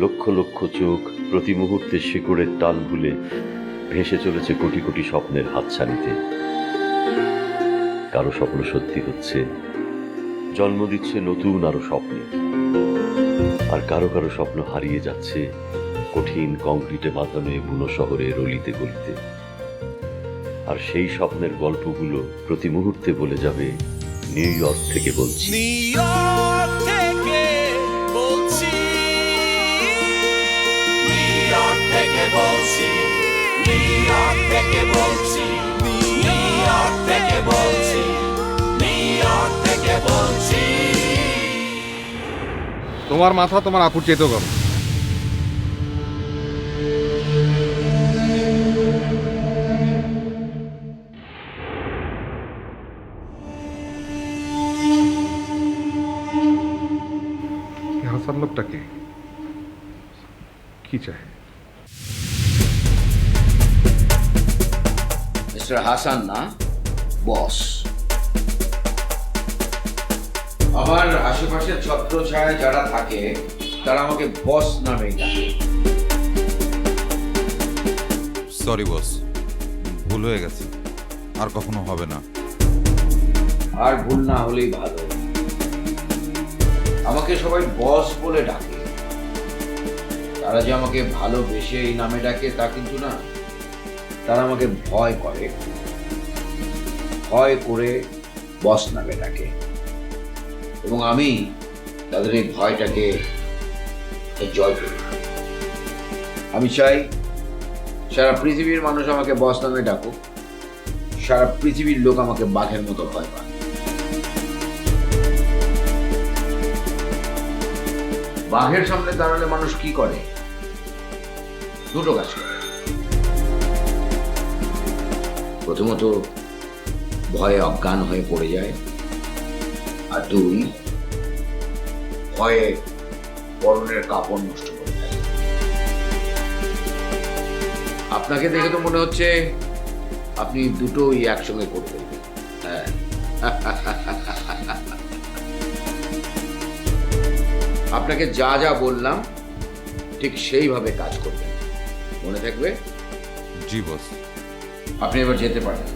লক্ষ লক্ষ চোখ প্রতি মুহূর্তে শিকড়ের টান ভুলে ভেসে চলেছে কোটি কোটি স্বপ্নের হাতছানিতে। কারো স্বপ্ন সত্যি হচ্ছে, জন্ম দিচ্ছে নতুন আরো স্বপ্নে, আর কারো কারো স্বপ্ন হারিয়ে যাচ্ছে কঠিন কংক্রিটে বাঁধানো বুনো শহরের অলিতে গলিতে। আর সেই স্বপ্নের গল্পগুলো প্রতি মুহূর্তে বলে যাবে নিউ ইয়র্ক থেকে বলছি, নিউ ইয়র্ক থেকে বলছি, নিউ ইয়র্ক থেকে বলছি, নিউ ইয়র্ক থেকে বলছি, নিউ ইয়র্ক থেকে বলছি, নিউ ইয়র্ক থেকে বলছি। তোমার মাথা তোমার আপুর চেয়েতেও গরম। হাসান লোকটা কে? কি চায়? মিস্টার হাসান না, বস। আমার আশেপাশের ছত্রছায়ায় যারা থাকে তারা আমাকে বস নামেই ডাকে। সরি বস, ভুল হয়ে গেছে, আর কখনো হবে না। আর ভুল না হলেই ভালো। আমাকে সবাই বস বলে ডাকে। তারা যে আমাকে ভালোবেসে এই নামে ডাকে তা কিন্তু না, তারা আমাকে ভয় করে, ভয় করে বস নামে ডাকে। এবং আমি তাদের এই ভয়টাকে জয় করি। আমি চাই সারা পৃথিবীর মানুষ আমাকে বস নামে ডাকুক, সারা পৃথিবীর লোক আমাকে বাঘের মতো ভয় পায়। বাঘের সামনে দাঁড়ালে মানুষ কি করে? দুটো কাজ করে। প্রথমত ভয়ে অজ্ঞান হয়ে পড়ে যায়, আর দুই ভয়ে পরনের কাপড় নষ্ট করে দেয়। আপনাকে দেখে তো মনে হচ্ছে আপনি দুটোই একসঙ্গে করতে। হ্যাঁ, আপনাকে যা যা বললাম ঠিক সেইভাবে কাজ করবেন, মনে থাকবে? জি বস। আপনি এবার যেতে পারেন।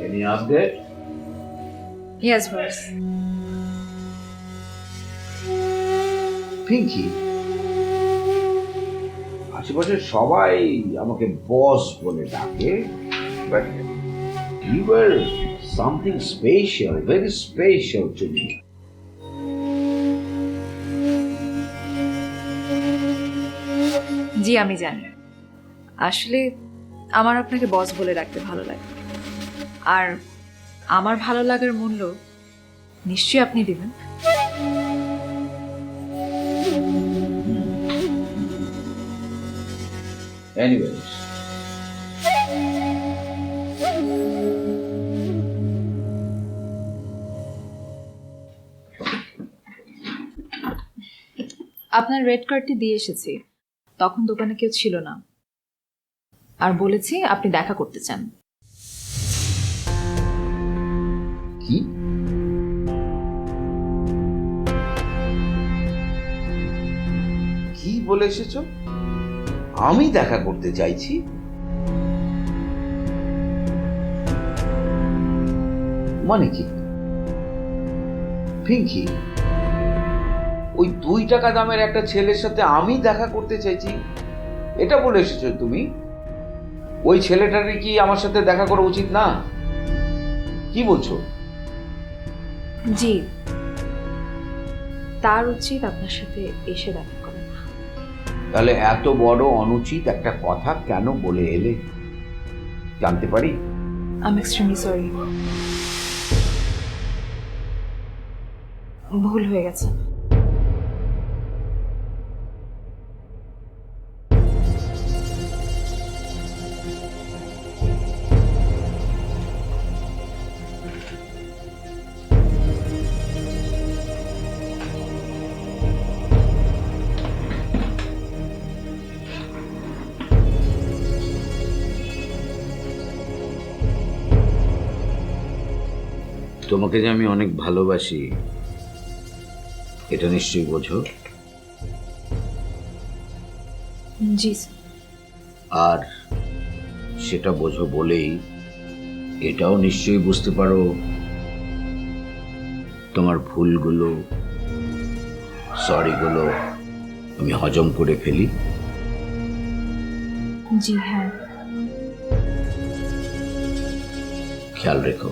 Any update? Yes, boss. Pinki, আশেপাশে সবাই আমাকে বস বলে ডাকে, but you are something special, very special to me. জি আমি জানি, আসলে আমার আপনাকে বস বলে রাখতে ভালো লাগে, আর আমার ভালো লাগার মূল্য নিশ্চয়ই আপনি দিবেন। এনিওয়েজ, আপনার রেড কার্ডটি দিয়ে এসেছি, তখন দোকানে কেউ ছিল না, আর বলেছি আপনি দেখা করতে চান। কি? কি বলে এসেছো? আমি দেখা করতে চাইছি? মানে কি পিঙ্কি? ওই 2 টাকা দামের একটা ছেলের সাথে আমি দেখা করতে চাইছি, এটা বলে এসেছো তুমি? ওই ছেলেটারই কি আমার সাথে দেখা করা উচিত না? কি বলছো? জি, তার উচিত আপনার সাথে এসে দেখা করা না। তাহলে এত বড় অনুচিত একটা কথা কেন বলে এলে জানতে পারি? আই এম এক্সট্রিমলি সরি, ভুল হয়ে গেছে। তোমাকে যে আমি অনেক ভালোবাসি এটা নিশ্চয়ই বোঝো। জি স্যার। আর সেটা বোঝো বলেই এটাও নিশ্চয়ই বুঝতে পারো তোমার ভুলগুলো, সরিগুলো আমি হজম করে ফেলি। জি হ্যাঁ। খেয়াল রেখো।